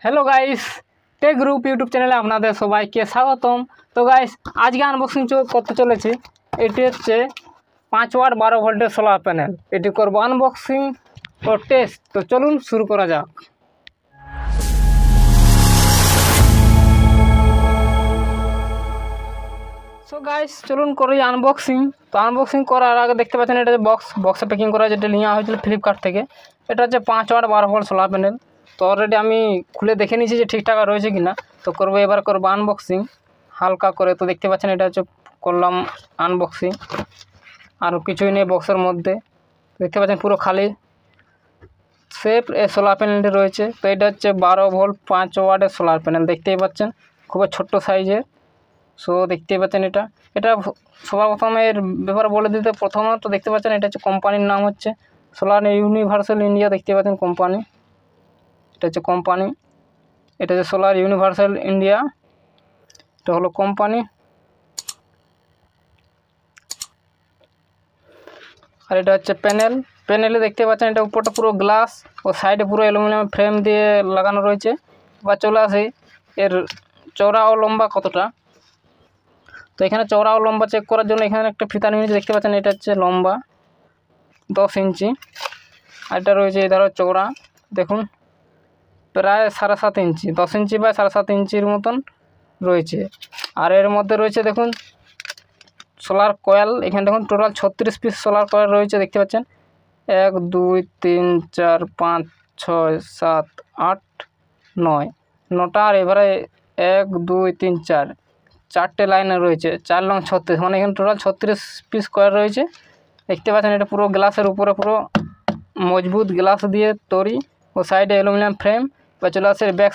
Hello guys, tech group YouTube চ্যানেলে আপনাদের সবাইকে স্বাগতম। তো গাইস, আজকে আনবক্সিং করতে চলেছি। এটি হচ্ছে 5 ওয়াট 12 ভোল্টের সোলার প্যানেল। এটি করব আনবক্সিং ও টেস্ট। তো চলুন শুরু করা যাক। সো গাইস, চলুন করি আনবক্সিং। তো আনবক্সিং করার আগে দেখতে পাচ্ছেন এটা যে বক্সে প্যাকিং করা, যেটা নেওয়া হয়েছিল ফ্লিপকার্ট থেকে। এটা হচ্ছে 5 ওয়াট 12 ভোল্ট সোলার প্যানেল। তো অলরেডি আমি খুলে দেখে নিয়েছি যে ঠিকঠাক রয়েছে কিনা। তো এবার করবো আনবক্সিং হালকা করে। তো দেখতে পাচ্ছেন এটা হচ্ছে করলাম আনবক্সিং, আর কিছুই নেই বক্সের মধ্যে। দেখতে পাচ্ছেন পুরো খালি সেফ সোলার প্যানেলটি রয়েছে। তো এটা হচ্ছে 12 ভোল্ট 5 ওয়াটের সোলার প্যানেল, দেখতেই পাচ্ছেন খুবই ছোট্ট সাইজের। সো দেখতেই পাচ্ছেন এটা সবার প্রথমে এর ব্যাপারে বলে দিতে, প্রথমত দেখতে পাচ্ছেন এটা হচ্ছে কোম্পানির নাম হচ্ছে সোলার ইউনিভার্সাল ইন্ডিয়া। দেখতে পাচ্ছেন কোম্পানি, এটা হচ্ছে কোম্পানি। এটা হচ্ছে সোলার ইউনিভার্সাল ইন্ডিয়া, এটা হলো কোম্পানি। আর এটা হচ্ছে প্যানেলে দেখতে পাচ্ছেন এটা উপরটা পুরো গ্লাস ও সাইডে পুরো অ্যালুমিনিয়াম ফ্রেম দিয়ে লাগানো রয়েছে। এবার চলে আসে এর চওড়া ও লম্বা কতটা। তো এখানে চওড়া ও লম্বা চেক করার জন্য এখানে একটা ফিতা নিয়েছে। দেখতে পাচ্ছেন এটা হচ্ছে লম্বা 10 ইঞ্চি, আর এটা রয়েছে এই ধরো চওড়া দেখুন প্রায় 7.5 ইঞ্চি, 10 ইঞ্চি বা 7.5 ইঞ্চির মতন রয়েছে। আর এর মধ্যে রয়েছে দেখুন সোলার কয়েল। এখানে দেখুন টোটাল 36 পিস সোলার কয়েল রয়েছে। দেখতে পাচ্ছেন 1 2 3 4 5 6 7 8 9 9টা। আর এবারে 1 2 3 4 চারটে লাইনে রয়েছে, 4 লং 36, মানে এখানে টোটাল 36 পিস কয়েল রয়েছে। দেখতে পাচ্ছেন এটা পুরো গ্লাসের উপরে পুরো মজবুত গ্লাস দিয়ে তৈরি, ও সাইডে অ্যালুমিনিয়াম ফ্রেম। বা চলে আসে ব্যাক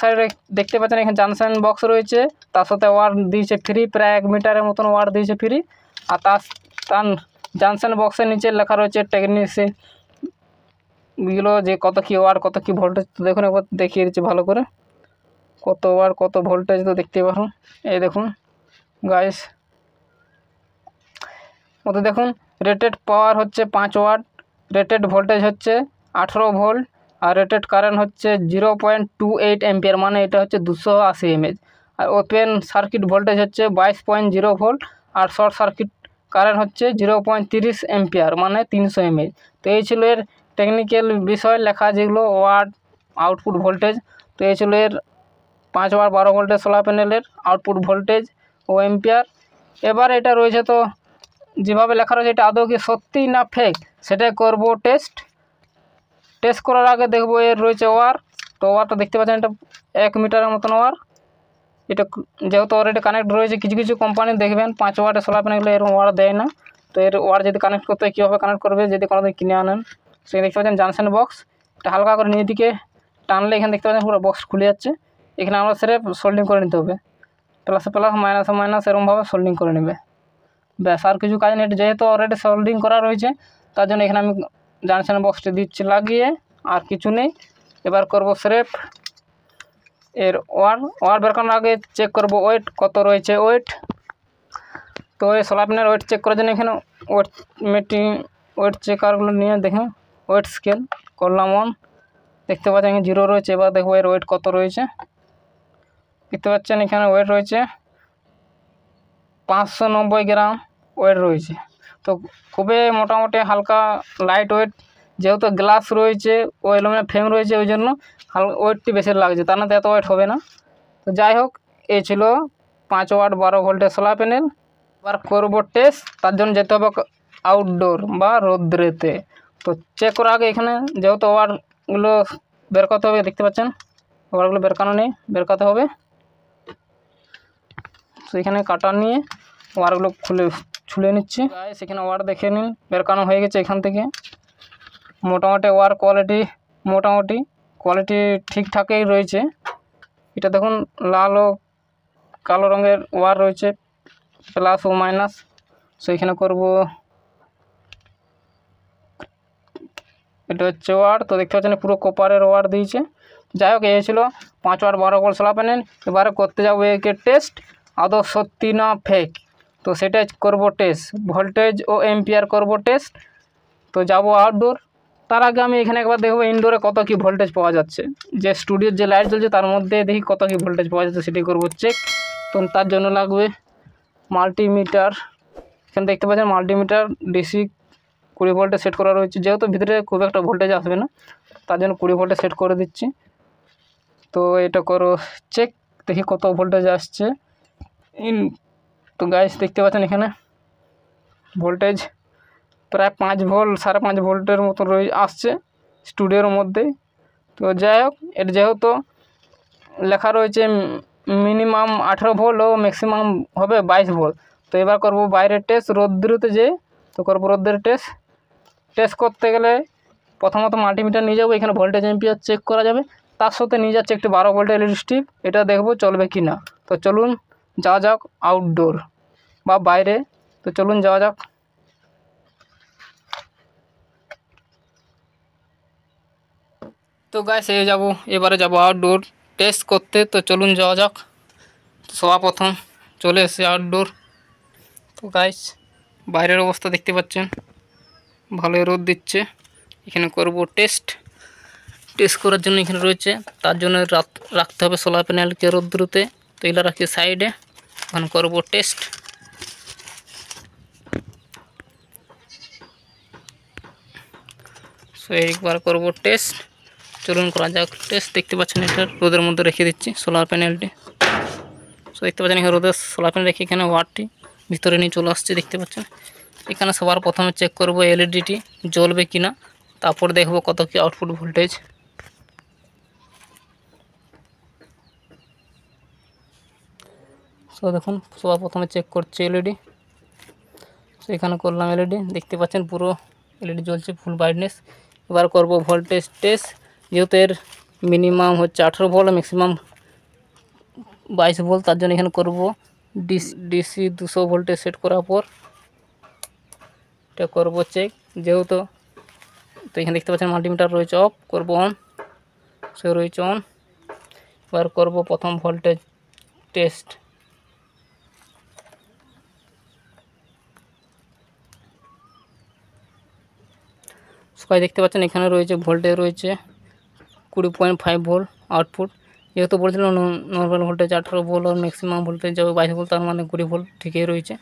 সাইডে দেখতে পাচ্ছেন এখানে জানসেন বক্স রয়েছে, তার সাথে ওয়ার দিয়েছে ফ্রি, প্রায় 1 মিটারের মতন ওয়ার দিয়েছে ফ্রি। আর তার জানসেন বক্সের নিচে লেখা রয়েছে টেকনিশিয়ানগুলো যে কত কী ওয়ার কত কী ভোল্টেজ। তো দেখুন একবার দেখিয়ে দিচ্ছি ভালো করে কত ওয়ার কত ভোল্টেজ। তো দেখতে পারুন এই দেখুন গাইস, ওতে দেখুন রেটেড পাওয়ার হচ্ছে 5 ওয়াট, রেটেড ভোল্টেজ হচ্ছে 18 ভোল্ট, আর রেটেড কারেন্ট হচ্ছে 0.28 অ্যাম্পিয়ার, মানে এটা হচ্ছে 280 mAh। আর ওপেন সার্কিট ভোল্টেজ হচ্ছে 22.0 ভোল্ট, আর শর্ট সার্কিট কারেন্ট হচ্ছে 0.30 অ্যাম্পিয়ার, মানে 300 mAh। তো এই ছিল এর টেকনিক্যাল বিষয় লেখা, যেগুলো ওয়াট আউটপুট ভোল্টেজ। তো এই ছিল এর 5 ওয়াট 12 ভোল্টের সোলার প্যানেলের আউটপুট ভোল্টেজ ও অ্যাম্পিয়ার। এবার এটা রয়েছে, তো যেভাবে লেখা রয়েছে এটা আদৌ কি সত্যি না ফেক সেটাই করব টেস্ট করার আগে দেখবো এর রয়েছে ওয়ার। তো ওয়ারটা দেখতে পাচ্ছেন এটা 1 মিটারের মতন ওয়ার। এটা যেহেতু অলরেডি কানেক্ট রয়েছে, কিছু কিছু কোম্পানি দেখবেন 5 ওয়াটের সোলার প্যানেলগুলো এরকম ওয়ার দেয় না। তো এর ওয়ার যদি কানেক্ট করতে হয় কীভাবে কানেক্ট করবে যদি কোনোদিন কিনে আনেন। সেখানে দেখতে পাচ্ছেন জানসেন বক্স, এটা হালকা করে নিয়ে দিকে টানলে এখানে দেখতে পাচ্ছেন পুরো বক্স খুলে যাচ্ছে। এখানে আমরা সেরেফ সোল্ডিং করে নিতে হবে, প্লাসে প্লাস মাইনাসে মাইনাস এরকমভাবে সোল্ডিং করে নেবে, ব্যাস। আর কিছু কাজ নেই, যেহেতু অলরেডি সোল্ডিং করা রয়েছে তার জন্য এখানে আমি জানসেন বক্সটি দিচ্ছি লাগিয়ে, আর কিছু নেই। এবার করব স্রেফ এর ওয়ার বের করার আগে চেক করব ওয়েট কত রয়েছে, ওয়েট। তো এই সোলার প্যানেল ওয়েট চেক করার জন্য এখানে ওয়েট চেকারগুলো নিয়ে দেখুন ওয়েট স্কেল করলাম অন। দেখতে পাচ্ছেন এখানে 0 রয়েছে। এবার দেখবো এর ওয়েট কত রয়েছে। দেখতে পাচ্ছেন এখানে ওয়েট রয়েছে 590 গ্রাম ওয়েট রয়েছে। তো খুবই মোটামুটি হালকা লাইট ওয়েট, যেহেতু গ্লাস রয়েছে ও অ্যালুমিনিয়াম ফ্রেম রয়েছে ওই জন্য ওয়েটটি বেশি লাগছে, তার না এত ওয়েট হবে না। তো যাই হোক, এই ছিল 5 ওয়াট 12 ভোল্টের সোলার প্যানেল। এবার করবো টেস্ট, তার জন্য যেতে হবে আউটডোর বা রোদ্রেতে। তো চেক করার আগে এখানে যেহেতু ওয়ারগুলো বের করতে হবে, দেখতে পাচ্ছেন ওয়ারগুলো বেরকাতে হবে। তো এখানে কাটা নিয়ে ওয়ারগুলো ছুলে নিচ্ছি। সেখানে ওয়ার দেখে নিন বেরকানো হয়ে গেছে। এখান থেকে মোটামুটি ওয়ার কোয়ালিটি ঠিকঠাকই রয়েছে। এটা দেখুন লাল ও কালো রঙের ওয়ার রয়েছে, প্লাস ও মাইনাস। সো এখানে করব এটা হচ্ছে ওয়ার। তো দেখতে পাচ্ছেন পুরো কপারের ওয়ার দিয়েছে। যাই হোক, এই ছিল 5 ওয়াট 12 ভোল্ট সোলার প্যানেল। এবারে করতে যাবো একে টেস্ট আদৌ সত্যি না ফেক। তো সেটাই করব টেস্ট, ভোল্টেজ ও এম্পিয়ার করব টেস্ট। তো যাব আউটডোর, তার আগে আমি এখানে একবার দেখবো ইনডোরে কত কি ভোল্টেজ পাওয়া যাচ্ছে, যে স্টুডিওর যে লাইট জ্বলছে তার মধ্যে দেখি কত কি ভোল্টেজ পাওয়া যাচ্ছে সেটি করবো চেক। তো তার জন্য লাগবে মাল্টিমিটার। এখানে দেখতে পাচ্ছেন মাল্টিমিটার ডিসি 20 ভোল্টে সেট করা রয়েছে, যেহেতু ভিতরে খুব একটা ভোল্টেজ আসবে না তার জন্য 20 ভোল্টে সেট করে দিচ্ছি। তো এটা করো চেক, দেখি কত ভোল্টেজ আসছে। তো গাইস দেখতে পাচ্ছেন এখানে ভোল্টেজ প্রায় 5 ভোল্ট 5.5 ভোল্টের মতো আসছে স্টুডিওর মধ্যে। তো যাই হোক, এর যেহেতু লেখা রয়েছে মিনিমাম 18 ভোল্ট ও ম্যাক্সিমাম হবে 22 ভোল্ট। তো এবার করব বাইরের টেস্ট রোদ্দুরতে যে, তো করবো রোদ্রের টেস্ট করতে গেলে প্রথমত মাল্টিমিটার নিয়ে যাবো, এখানে ভোল্টেজ এম্পিয়ার চেক করা যাবে, তার সাথে নিয়ে যাচ্ছে একটি 12 ভোল্টের এলইডি স্ট্রিপ, এটা দেখবো চলবে কি না। তো চলুন যাওয়া যাক আউটডোর বা বাইরে, তো চলুন যাওয়া যাক। তো গাইস এবারে যাবো আউটডোর টেস্ট করতে, তো চলুন যাওয়া যাক। সবার প্রথম চলে এসে আউটডোর। তো গাইস বাইরের অবস্থা দেখতে পাচ্ছেন, ভালোই রোদ দিচ্ছে। এখানে করব টেস্ট করার জন্য এখানে রয়েছে, তার জন্য রাখতে হবে সোলার প্যানেলকে রোদ্দুরতে। তো এগুলো রাখি সাইডে, এখন করব টেস্ট। সো একবার করব টেস্ট, চলুন করা যাক টেস্ট। দেখতে পাচ্ছেন এটা রোদের মধ্যে রেখে দিচ্ছি সোলার প্যানেলটি। সো দেখতে পাচ্ছেন এখানে রোদের সোলার প্যানেল রেখে এখানে ওয়াটটি ভিতরে নিয়ে চলে আসছে দেখতে পাচ্ছেন। এখানে সবার প্রথমে চেক করব এলইডিটি জ্বলবে কিনা, তারপর দেখব কত কি আউটপুট ভোল্টেজ। সো দেখুন সবার প্রথমে চেক করছে এলইডি। সো এখানে করলাম এলইডি, দেখতে পাচ্ছেন পুরো এলইডি জ্বলছে ফুল ব্রাইটনেস। এবার করব ভোল্টেজ টেস্ট, যেহেতু এর মিনিমাম হচ্ছে 18 ভোল্ট, ম্যাক্সিমাম 22 ভোল্ট, তার জন্য এখানে করব ডিসি 200 ভোল্টে সেট করার পর এটা করব চেক। যেহেতু তো এখানে দেখতে পাচ্ছেন মাল্টিমিটার রয়েছে অফ, করব অন, সে রয়েছে অন। এবার করব প্রথম ভোল্টেজ টেস্ট। সবাই দেখতে পাচ্ছেন এখানে রয়েছে ভোল্টেজ রয়েছে 20.5 ভোল্ট আউটপুট। যেহেতু বলছিলাম নর্মাল ভোল্টেজ 18 ভোল্ট আর ম্যাক্সিমাম ভোল্টেজ যাবে 22 ভোল্ট, তার মানে 20 ভোল্ট ঠিকই রয়েছে।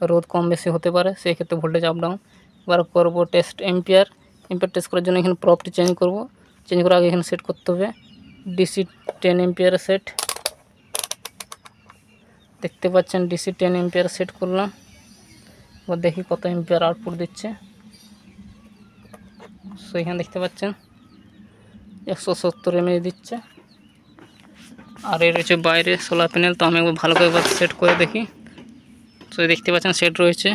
রোদ কম বেশি হতে পারে, সেই ক্ষেত্রে ভোল্টেজ আপ ডাউন। এবার করবো টেস্ট এম্পিয়ার টেস্ট করার জন্য এখানে প্রপটি চেঞ্জ করার আগে এখানে সেট করতে হবে ডিসি 10 এম্পিয়ারের সেট। দেখতে পাচ্ছেন ডিসি 10 এম্পিয়ার সেট করলাম। এবার দেখি কত এম্পিয়ার আউটপুট দিচ্ছে। সো এখানে দেখতে পাচ্ছেন 170 এমএএইচ দিচ্ছে। আর এর রয়েছে বাইরে সোলার প্যানেল, তো আমি একবার ভালো করে সেট করে দেখি। তো দেখতে পাচ্ছেন সেট রয়েছে,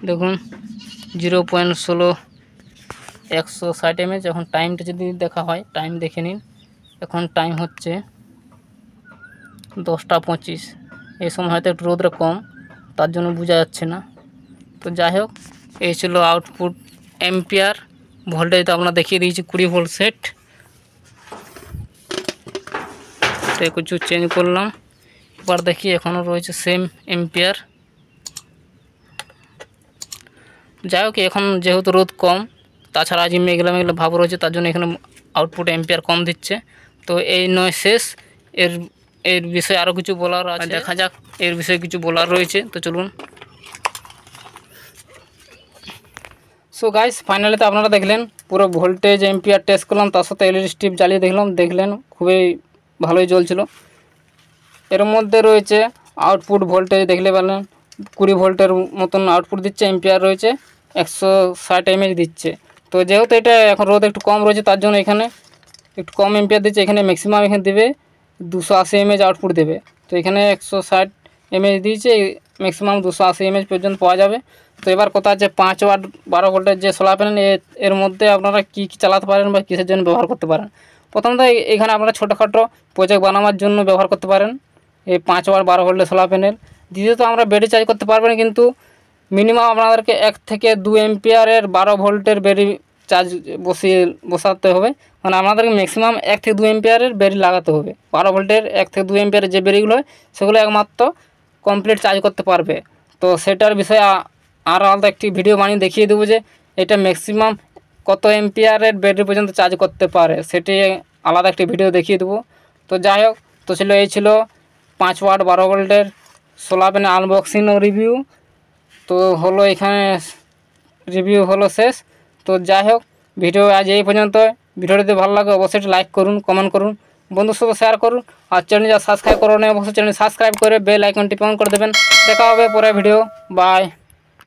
দেখুন 0.16 160 এমএএইচ। এখন টাইমটা যদি দেখা হয়, টাইম দেখে নিন। এখন টাইম হচ্ছে 10টা 25। এই সময় হয়তো একটু রোদটা কম, তার জন্য বোঝা যাচ্ছে না। তো যাই হোক, এই ছিল আউটপুট এম্পিয়ার। ভোল্টেজ তো আমরা দেখিয়ে দিয়েছি 20 ভোল্ট সেট। তো কিছু চেঞ্জ করলাম, এবার দেখি এখনও রয়েছে সেম এম্পিয়ার। যাই হোক, এখন যেহেতু রোদ কম, তাছাড়া আজ মেঘলা ভাব রয়েছে, তার জন্য এখানে আউটপুট এম্পিয়ার কম দিচ্ছে। তো এই নয় শেষ, এর বিষয়ে আরও কিছু বলার আছে, দেখা যাক এর বিষয়ে কিছু বলার রয়েছে। তো চলুন। সো গাইস ফাইনালি তো আপনারা দেখলেন পুরো ভোল্টেজ এম্পিয়ার টেস্ট করলাম, তার সাথে এলইডি স্ট্রিপ জ্বালিয়ে দেখলেন খুবই ভালোই জ্বলছিল। এর মধ্যে রয়েছে আউটপুট ভোল্টেজ দেখলে পেলেন 20 ভোল্টের মতন আউটপুট দিচ্ছে, এম্পিয়ার রয়েছে 160 এমএএইচ দিচ্ছে। তো যেহেতু এটা এখন রোদ একটু কম রয়েছে, তার জন্য এখানে একটু কম এম্পিয়ার দিচ্ছে। এখানে ম্যাক্সিমাম এখানে দেবে 280 এমএএইচ আউটপুট দেবে। তো এখানে 160 এমএএইচ দিয়েছে, ম্যাক্সিমাম 280 এমএএইচ পর্যন্ত পাওয়া যাবে। তো এবার কথা আছে 5 ওয়াট 12 ভোল্টের যে সোলার প্যানেল, এর মধ্যে আপনারা কী চালাতে পারেন বা কিসের জন্য ব্যবহার করতে পারেন। প্রথমত এখানে আপনারা ছোটোখাটো প্রজেক্ট বানানোর জন্য ব্যবহার করতে পারেন এই 5 ওয়াট 12 ভোল্টের সোলার প্যানেল। দ্বিতীয়ত আমরা ব্যাটারি চার্জ করতে পারবেন, কিন্তু মিনিমাম আপনাদেরকে 1 থেকে 2 এম্পিয়ারের 12 ভোল্টের ব্যাটারি চার্জ বসাতে হবে। মানে আপনাদেরকে ম্যাক্সিমাম 1 থেকে 2 এম্পিয়ারের ব্যাটারি লাগাতে হবে। 12 ভোল্টের 1 থেকে 2 এম্পিয়ারের যে ব্যাটারিগুলো হয় সেগুলো একমাত্র কমপ্লিট চার্জ করতে পারবে। তো সেটার বিষয়ে আর আলাদা একটি ভিডিও বানিয়ে দেখিয়ে দেবো যে এটা ম্যাক্সিমাম কত এম্পিয়ারের ব্যাটারি পর্যন্ত চার্জ করতে পারে সেটি আলাদা একটি ভিডিও দেখিয়ে দেবো। তো যাই হোক, তো এই ছিল 5 ওয়াট 12 ভোল্টের সোলার প্যানেল আনবক্সিং ও রিভিউ। তো হলো এখানে রিভিউ হলো শেষ। তো যাই হোক, ভিডিও আজ এই পর্যন্ত। ভিডিওটি যদি ভালো লাগে অবশ্যই লাইক করুন, কমেন্ট করুন, বন্ধুর সাথে শেয়ার করুন। আর চ্যানেল যা সাবস্ক্রাইব করো না অবশ্যই চ্যানেল সাবস্ক্রাইব করে বেল আইকনটি অন করে দেবেন। দেখা হবে পরে ভিডিও। বাই।